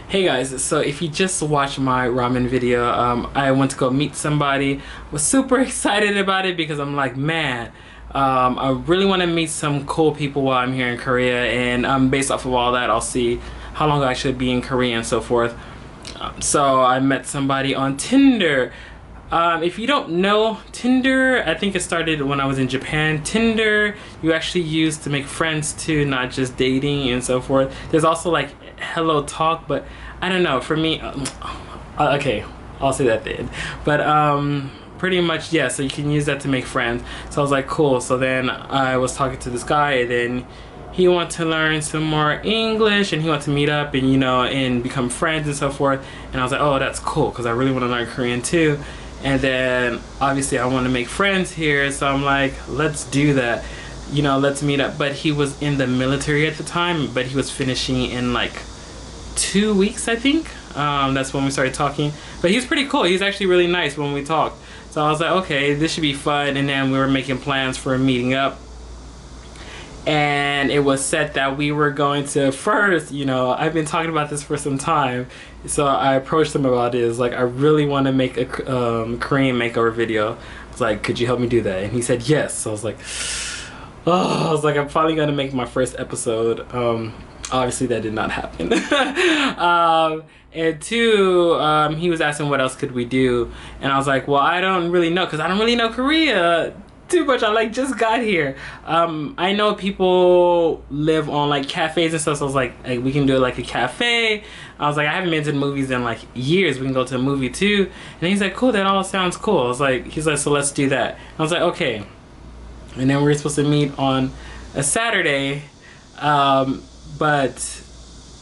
Hey guys, so if you just watched my ramen video, I went to go meet somebody. Was super excited about it because I'm like, man, I really want to meet some cool people while I'm here in Korea, and based off of all that, I'll see how long I should be in Korea and so forth. So I met somebody on Tinder. If you don't know Tinder, I think it started when I was in Japan. Tinder, you actually use to make friends too, not just dating and so forth. There's also like Hello Talk, but I don't know. For me, okay, I'll say that then. But pretty much, yeah. So you can use that to make friends. So I was like, cool. So then I was talking to this guy, and then he wanted to learn some more English, and he wanted to meet up and and become friends and so forth. And I was like, oh, that's cool, because I really want to learn Korean too. And then obviously I want to make friends here, so I'm like, let's do that, let's meet up. But he was in the military at the time, but he was finishing in like 2 weeks, I think. That's when we started talking. But he's pretty cool. He's actually really nice when we talked. So I was like, okay, this should be fun. And then we were making plans for meeting up. And it was set that we were going to first, I've been talking about this for some time. So I approached him about it. It's like, I really want to make a Korean makeover video. I was like, could you help me do that? And he said yes. So I was like, I'm finally going to make my first episode. Obviously that did not happen. And two, he was asking what else could we do. And I was like, well, I don't really know, because I don't really know Korea too much. I just got here. I know people live on like cafes and stuff, so I was like, hey, we can do like a cafe. I was like, I haven't been to the movies in like years. We can go to a movie too. And he's like, cool, that all sounds cool. I was like, he's like, so let's do that. I was like, okay. And then we were supposed to meet on a Saturday, but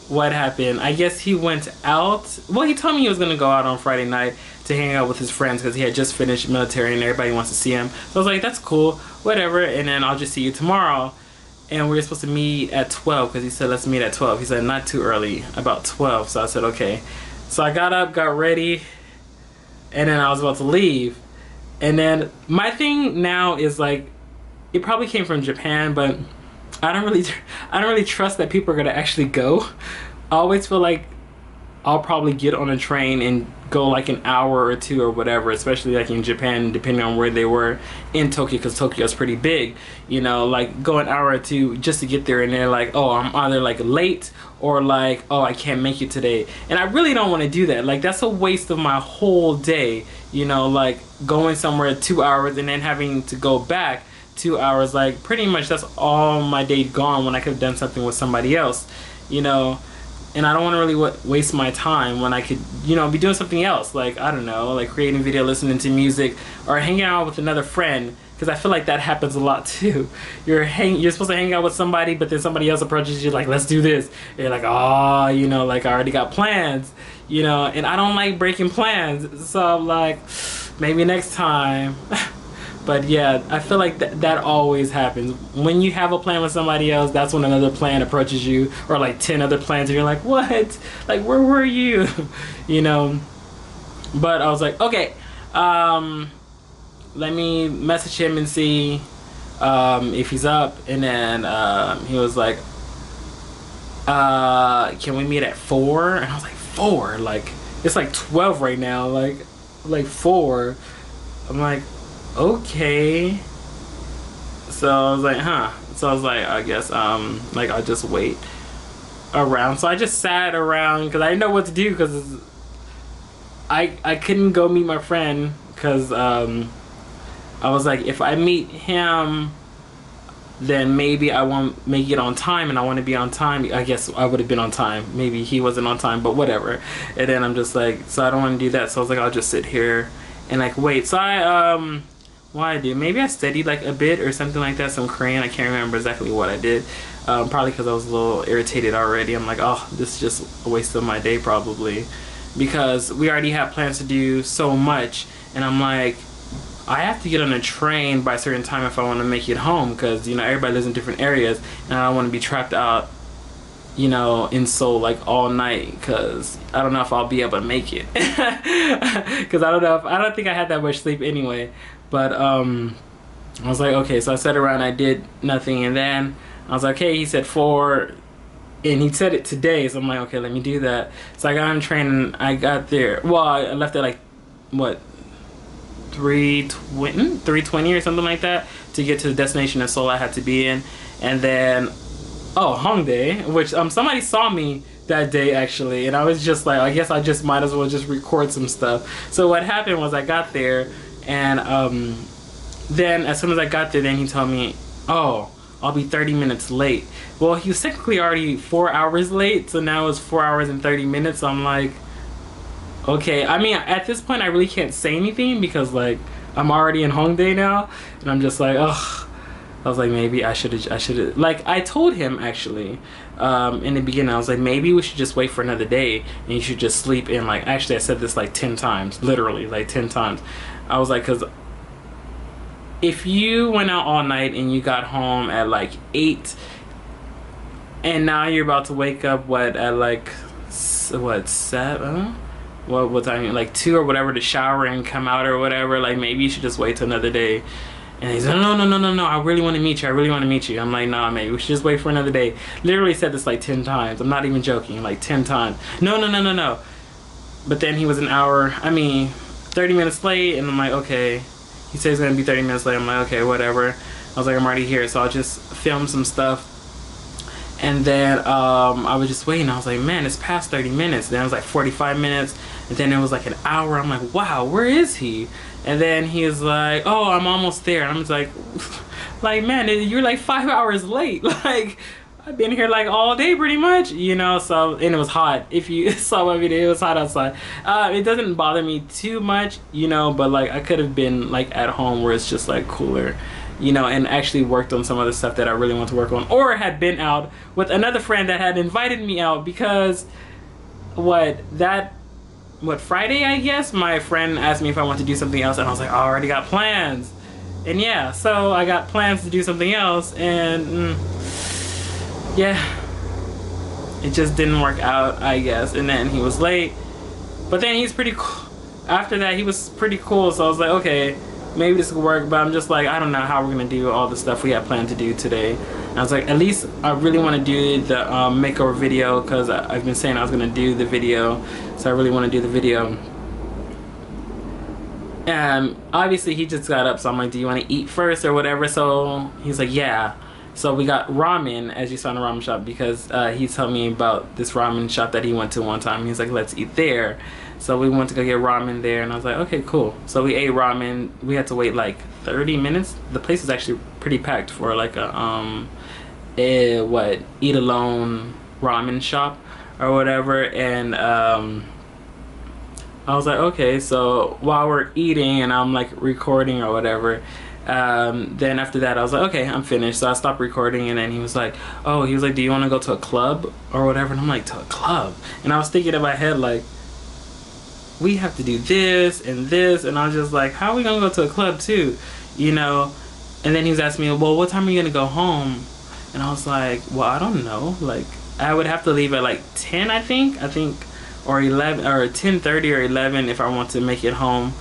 what happened? I guess he went out. Well, he told me he was gonna go out on Friday night to hang out with his friends because he had just finished military and everybody wants to see him. So I was like, that's cool, whatever, and then I'll just see you tomorrow. And we were supposed to meet at 12 because he said, let's meet at 12. He said, not too early, about 12. So I said, okay. So I got up, got ready, and then I was about to leave. And then my thing now is like, it probably came from Japan, but I don't really trust that people are gonna actually go. I always feel like I'll probably get on a train and go like an hour or two or whatever, especially like in Japan, depending on where they were in Tokyo, because Tokyo is pretty big, like go an hour or two just to get there, and they're like, oh, I'm either like late or like, oh, I can't make it today. And I really don't want to do that. Like, that's a waste of my whole day, like going somewhere 2 hours and then having to go back 2 hours. Like, pretty much that's all my day gone when I could have done something with somebody else, and I don't want to really waste my time when I could, be doing something else. Like, I don't know, like creating video, listening to music, or hanging out with another friend. Because I feel like that happens a lot too. You're supposed to hang out with somebody, but then somebody else approaches you like, let's do this. And you're like, oh, like I already got plans, and I don't like breaking plans. So I'm like, maybe next time. But yeah, I feel like that always happens. When you have a plan with somebody else, that's when another plan approaches you, or like 10 other plans, and you're like, what? Like, where were you? But I was like, okay, let me message him and see if he's up. And then he was like, can we meet at 4? And I was like, 4? Like, it's like 12 right now. Like 4. I'm like, okay. So I was like, huh. So I was like, I guess like I'll just wait around. So I just sat around because I didn't know what to do, because I couldn't go meet my friend because I was like, if I meet him, then maybe I won't make it on time, and I want to be on time. I guess I would have been on time. Maybe he wasn't on time, but whatever. And then I'm just like, so I don't want to do that. So I was like, I'll just sit here and like wait. So I what I did, maybe I studied like a bit or something like that, some Korean. I can't remember exactly what I did. Probably because I was a little irritated already. I'm like, oh, this is just a waste of my day probably, because we already have plans to do so much, and I'm like, I have to get on a train by a certain time if I want to make it home, because everybody lives in different areas, and I don't want to be trapped out in Seoul like all night, because I don't know if I'll be able to make it. Because I don't think I had that much sleep anyway. But I was like, okay. So I sat around, I did nothing, and then I was like, okay, he said 4. And he said it today, so I'm like, okay, let me do that. So I got on the train and I got there. Well, I left at like, what, 3:20 or something like that to get to the destination in Seoul I had to be in. And then, oh, Hongdae, which somebody saw me that day actually, and I was just like, I guess I just might as well just record some stuff. So what happened was I got there, and then as soon as I got there, then he told me, oh, I'll be 30 minutes late. Well, he was technically already 4 hours late, so now it's 4 hours and 30 minutes. So I'm like, okay. I mean, at this point, I really can't say anything because like I'm already in Hongdae now, and I'm just like, ugh. I was like, maybe I should have, like, I told him actually, in the beginning, I was like, maybe we should just wait for another day and you should just sleep in, like, actually I said this like 10 times, literally, like 10 times. I was like, because if you went out all night and you got home at like 8 and now you're about to wake up, what, at like, what, 7? What time, like 2 or whatever, to shower and come out or whatever, like maybe you should just wait till another day. And he's like, no, I really want to meet you. I really want to meet you. I'm like, nah, maybe we should just wait for another day. Literally said this like 10 times. I'm not even joking, like 10 times. No. But then he was 30 minutes late, and I'm like, okay. He said he's going to be 30 minutes late. I'm like, okay, whatever. I was like, I'm already here, so I'll just film some stuff. And then I was just waiting. I was like, man, it's past 30 minutes. Then it was like 45 minutes. And then it was like an hour. I'm like, wow, where is he? And then he was like, oh, I'm almost there. And I'm just like, man, you're like 5 hours late. Like, I've been here like all day pretty much, you know. So, and it was hot. If you saw my video, it was hot outside. It doesn't bother me too much, you know, but like I could have been like at home where it's just like cooler, you know, and actually worked on some other stuff that I really want to work on, or had been out with another friend that had invited me out because Friday, I guess, my friend asked me if I want to do something else, and I was like, oh, I already got plans. And yeah, so I got plans to do something else, and yeah, it just didn't work out, I guess. And then he was late, but then he's pretty cool. After that, he was pretty cool, so I was like, okay, maybe this will work. But I'm just like, I don't know how we're gonna do all the stuff we had planned to do today. And I was like, at least I really want to do the makeover video, because I've been saying I was gonna do the video, so I really want to do the video. And obviously he just got up, so I'm like, do you want to eat first or whatever? So he's like, yeah. So we got ramen, as you saw in the ramen shop, because he told me about this ramen shop that he went to one time. He's like, let's eat there. So we went to go get ramen there, and I was like, okay, cool. So we ate ramen. We had to wait like 30 minutes. The place is actually pretty packed for like a eat alone ramen shop or whatever. And I was like, okay. So while we're eating and I'm like recording or whatever, then after that I was like, okay, I'm finished. So I stopped recording, and then he was like, do you want to go to a club or whatever? And I'm like, to a club? And I was thinking in my head like, we have to do this and this, and I was just like, how are we gonna go to a club too, you know? And then he was asking me, well, what time are you gonna go home? And I was like, well, I don't know, like I would have to leave at like 10, I think, or 11 or 10:30 or 11 if I want to make it home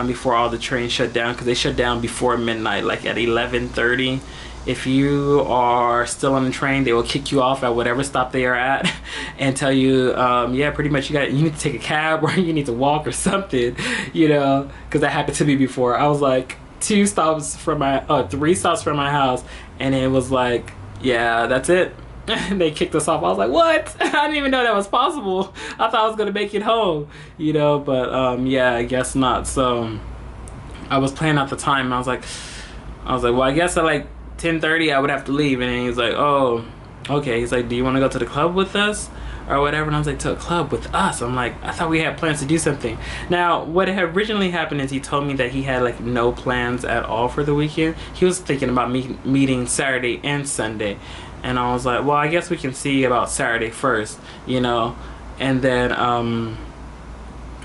before all the trains shut down, because they shut down before midnight, like at 11:30. If you are still on the train, they will kick you off at whatever stop they are at and tell you, yeah, pretty much you need to take a cab or you need to walk or something, you know, because that happened to me before. I was like 3 stops from my house, and it was like, yeah, that's it. They kicked us off. I was like, what? I didn't even know that was possible. I thought I was gonna make it home, you know, but yeah, I guess not. So I was planning out the time, and I was like, well, I guess at like 10:30 I would have to leave. And then he's like, oh, okay. He's like, do you want to go to the club with us or whatever? And I was like, to a club with us? I'm like, I thought we had plans to do something. Now what had originally happened is he told me that he had like no plans at all for the weekend. He was thinking about meeting Saturday and Sunday, and I was like, well, I guess we can see about Saturday first, you know. And then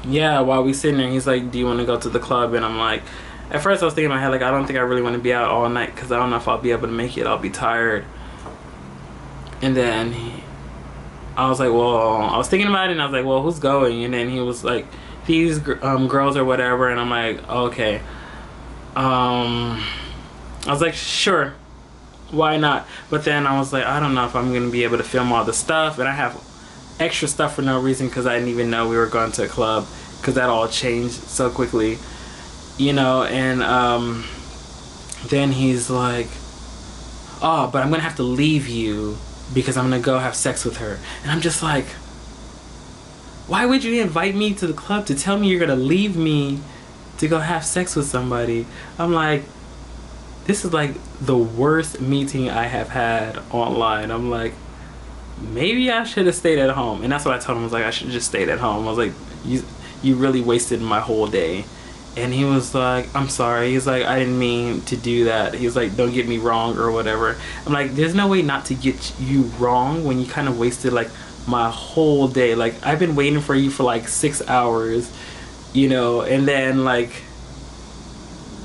yeah, while we sitting there, he's like, do you want to go to the club? And I'm like, at first I was thinking in my head, like, I don't think I really want to be out all night, because I don't know if I'll be able to make it. I'll be tired. And then I was like, well, I was thinking about it, and I was like, well, who's going? And then he was like, these girls or whatever. And I'm like, okay. I was like, sure. why not? But then I was like, I don't know if I'm gonna be able to film all the stuff, and I have extra stuff for no reason because I didn't even know we were going to a club, because that all changed so quickly, you know. And then he's like, oh, but I'm gonna have to leave you because I'm gonna go have sex with her. And I'm just like, why would you invite me to the club to tell me you're gonna leave me to go have sex with somebody? I'm like, this is like the worst meeting I have had online. I'm like, maybe I should have stayed at home. And that's what I told him. I was like, I should have just stayed at home. I was like, you really wasted my whole day. And he was like, I'm sorry. He's like, I didn't mean to do that. He was like, don't get me wrong or whatever. I'm like, there's no way not to get you wrong when you kind of wasted like my whole day. Like, I've been waiting for you for like 6 hours, you know, and then like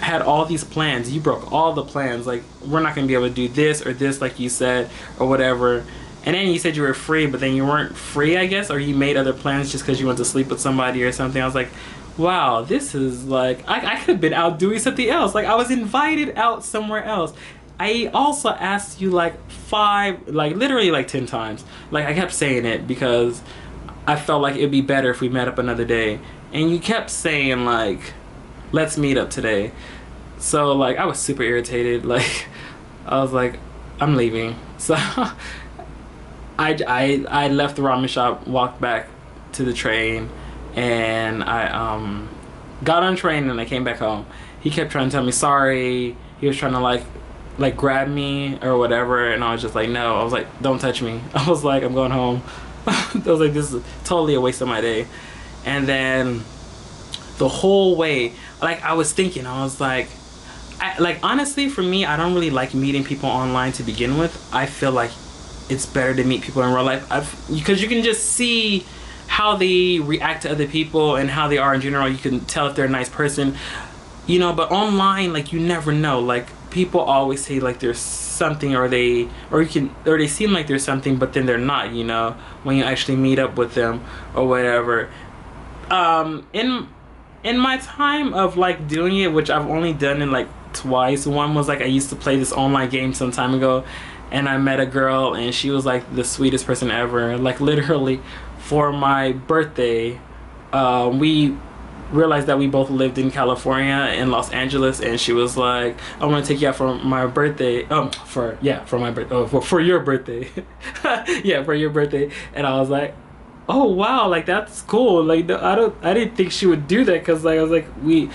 I had all these plans. You broke all the plans. Like, we're not gonna be able to do this or this like you said or whatever. And then you said you were free, but then you weren't free, I guess, or you made other plans just because you went to sleep with somebody or something. I was like, wow, this is like, I could have been out doing something else. Like, I was invited out somewhere else. I also asked you like literally like 10 times. Like, I kept saying it because I felt like it'd be better if we met up another day. And you kept saying like, let's meet up today. So like, I was super irritated. Like, I was like, I'm leaving. So I left the ramen shop, walked back to the train, and I got on train and I came back home. He kept trying to tell me sorry. He was trying to like grab me or whatever, and I was just like, no. I was like, don't touch me. I was like, I'm going home. I was like, this is totally a waste of my day. And then the whole way, like, I was thinking, I was like, honestly, for me, I don't really like meeting people online to begin with. I feel like it's better to meet people in real life, because you can just see how they react to other people and how they are in general. You can tell if they're a nice person, you know. But online, like, you never know. Like, people always say like there's something, or they seem like there's something, but then they're not, you know, when you actually meet up with them or whatever. In my time of like doing it, which I've only done it like twice. One was like, I used to play this online game some time ago, and I met a girl, and she was like the sweetest person ever. Like, literally, for my birthday, we realized that we both lived in California, in Los Angeles, and she was like, I want to take you out for my birthday. For my birthday. Oh, for your birthday. Yeah, for your birthday. And I was like, oh wow, like, that's cool. Like, I didn't think she would do that, because like, I was like, we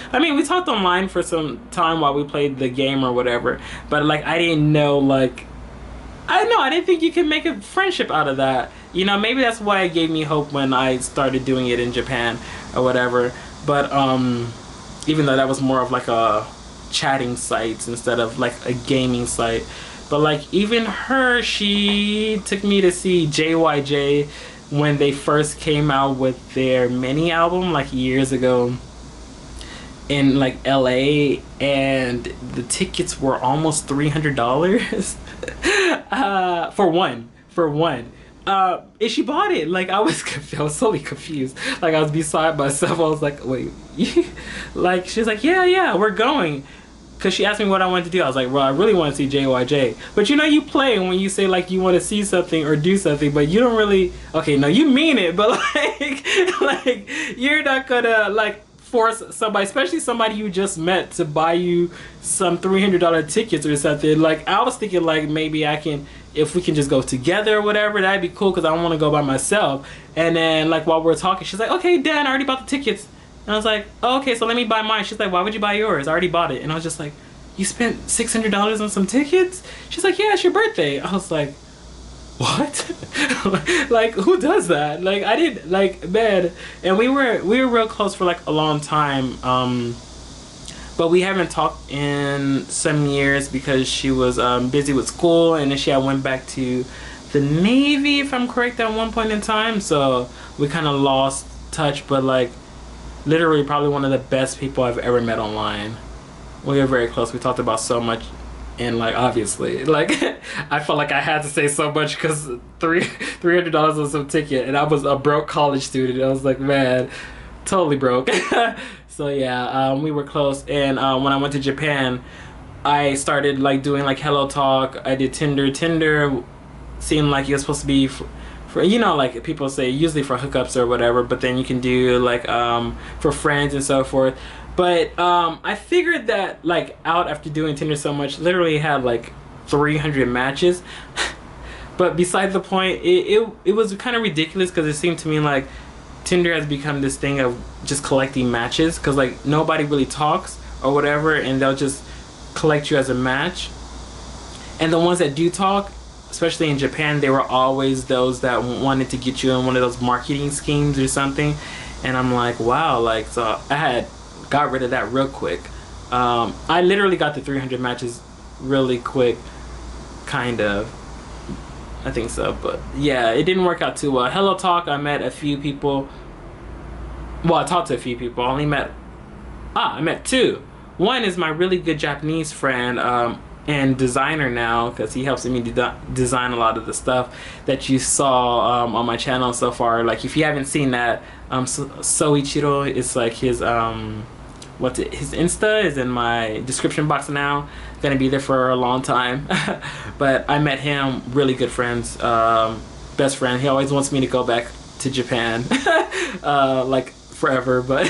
talked online for some time while we played the game or whatever, but like, I didn't know, like, I didn't think you could make a friendship out of that. You know, maybe that's why it gave me hope when I started doing it in Japan or whatever. But even though that was more of like a chatting site instead of like a gaming site. But like, even her, she took me to see JYJ when they first came out with their mini album like years ago in like LA, and the tickets were almost $300 for one. And she bought it. Like, I was totally confused. Like, I was beside myself. I was like, wait. Like, she's like, yeah, we're going. Because she asked me what I wanted to do. I was like, well, I really want to see JYJ. But you know, you play when you say like you want to see something or do something, but you don't really, okay, no, you mean it, but like you're not gonna like force somebody, especially somebody you just met, to buy you some $300 tickets or something. Like, I was thinking like, maybe if we can just go together or whatever, that'd be cool, because I don't want to go by myself. And then like, while we're talking, she's like, okay, Dan, I already bought the tickets. And I was like, oh, okay, so let me buy mine. She's like, why would you buy yours? I already bought it. And I was just like, you spent $600 on some tickets? She's like, yeah, it's your birthday. I was like, what? Like, who does that? Like, I didn't, like, man. And we were real close for like a long time. But we haven't talked in some years because she was busy with school, and then she had went back to the Navy, if I'm correct, at one point in time. So we kind of lost touch, but like, literally probably one of the best people I've ever met online. We were very close. We talked about so much, and like, obviously, like, I felt like I had to say so much because $300 on some ticket, and I was a broke college student. I was like, man, totally broke. So yeah, we were close. And when I went to Japan, I started like doing like Hello Talk. I did Tinder. Tinder seemed like it was supposed to be for you know, like people say usually for hookups or whatever, but then you can do like for friends and so forth. But I figured that like out after doing Tinder so much, literally had like 300 matches. But beside the point, it was kind of ridiculous because it seemed to me like Tinder has become this thing of just collecting matches, because like nobody really talks or whatever, and they'll just collect you as a match. And the ones that do talk, especially in Japan, they were always those that wanted to get you in one of those marketing schemes or something. And I'm like, wow, like, so I had got rid of that real quick. I literally got the 300 matches really quick, kind of. I think so, but yeah, it didn't work out too well. Hello Talk, I met a few people. Well, I talked to a few people. I met two. One is my really good Japanese friend and designer now, because he helps me design a lot of the stuff that you saw on my channel so far. Like, if you haven't seen that, Soichiro is like his his Insta is in my description box now. Gonna be there for a long time. But I met him, really good friends, best friend. He always wants me to go back to Japan like forever, but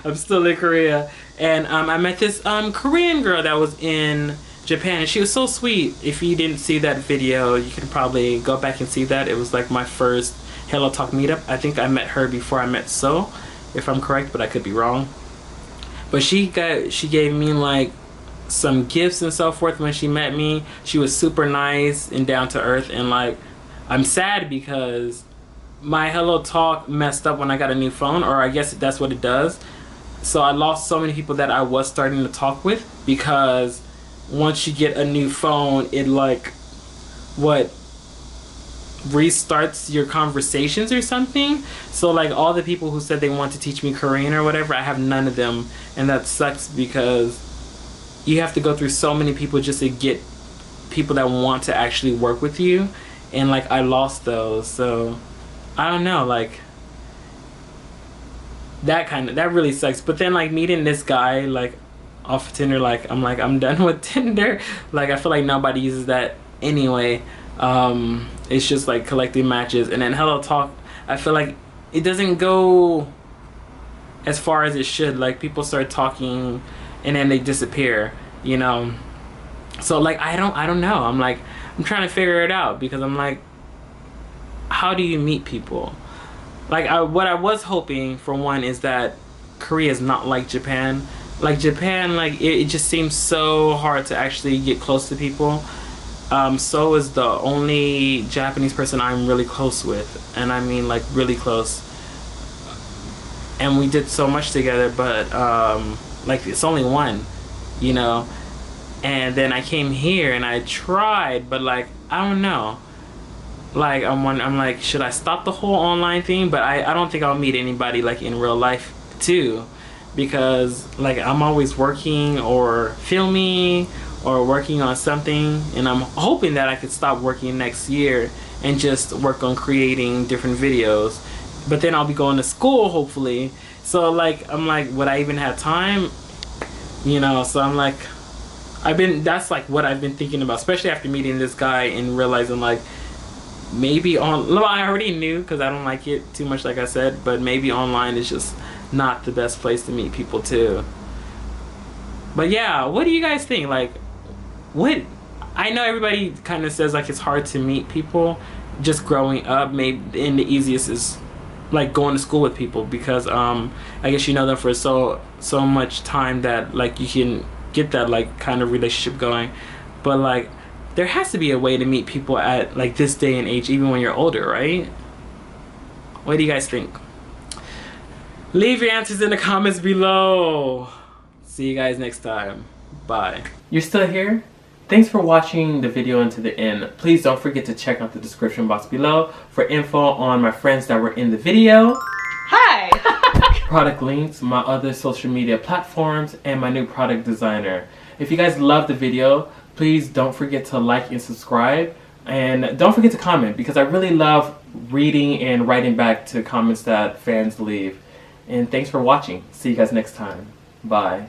I'm still in Korea. And I met this Korean girl that was in Japan, and she was so sweet. If you didn't see that video, you can probably go back and see that. It was like my first Hello Talk meetup. I think I met her before I met So, if I'm correct, but I could be wrong. But she gave me like some gifts and so forth when she met me. She was super nice and down to earth, and like, I'm sad because my Hello Talk messed up when I got a new phone, or I guess that's what it does. So I lost so many people that I was starting to talk with, because once you get a new phone, it like restarts your conversations or something. So like all the people who said they want to teach me Korean or whatever, I have none of them, and that sucks because you have to go through so many people just to get people that want to actually work with you, and like I lost those. So I don't know, like that really sucks. But then like meeting this guy like off of Tinder, like I'm done with Tinder. Like I feel like nobody uses that anyway. It's just like collecting matches. And then Hello Talk, I feel like it doesn't go as far as it should. Like people start talking and then they disappear, you know. So like I don't know. I'm trying to figure it out, because I'm like, how do you meet people? Like what I was hoping for one is that Korea is not like Japan. Like Japan, like it just seems so hard to actually get close to people. So is the only Japanese person I'm really close with, and I mean like really close. And we did so much together, but like it's only one, you know. And then I came here and I tried, but like I don't know. Like I'm like, should I stop the whole online thing? But I don't think I'll meet anybody like in real life too, because like I'm always working or filming or working on something, and I'm hoping that I could stop working next year and just work on creating different videos. But then I'll be going to school hopefully, so like I'm like, would I even have time, you know? So I'm like, that's like what I've been thinking about, especially after meeting this guy and realizing like maybe well, I already knew because I don't like it too much, like I said, but maybe online is just not the best place to meet people too. But yeah, what do you guys think? Like, what, I know everybody kind of says like it's hard to meet people just growing up, maybe, and the easiest is like going to school with people, because I guess you know them for so much time that like you can get that like kind of relationship going. But like there has to be a way to meet people at like this day and age, even when you're older, right? What do you guys think? Leave your answers in the comments below. See you guys next time. Bye. You're still here? Thanks for watching the video until the end. Please don't forget to check out the description box below for info on my friends that were in the video. Hi! Product links, my other social media platforms, and my new product designer. If you guys love the video, please don't forget to like and subscribe. And don't forget to comment, because I really love reading and writing back to comments that fans leave. And thanks for watching. See you guys next time. Bye.